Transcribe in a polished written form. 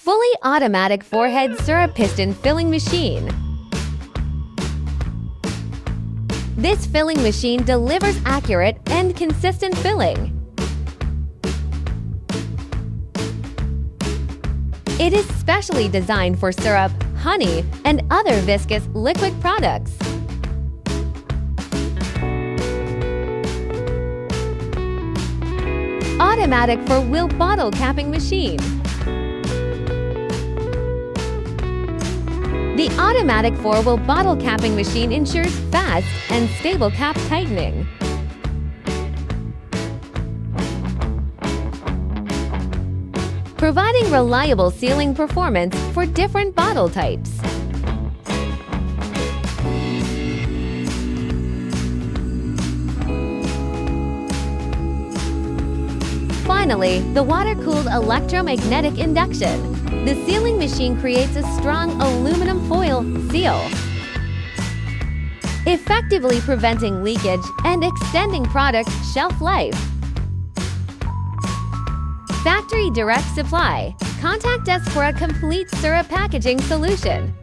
Fully automatic forehead syrup piston filling machine. This filling machine delivers accurate and consistent filling. It is specially designed for syrup, honey, and other viscous liquid products. Automatic four-wheel bottle capping machine. The automatic four-wheel bottle capping machine ensures fast and stable cap tightening. Providing reliable sealing performance for different bottle types. Finally, the water-cooled electromagnetic induction. The sealing machine creates a strong aluminum foil seal, effectively preventing leakage and extending product shelf life. Factory direct supply. Contact us for a complete syrup packaging solution.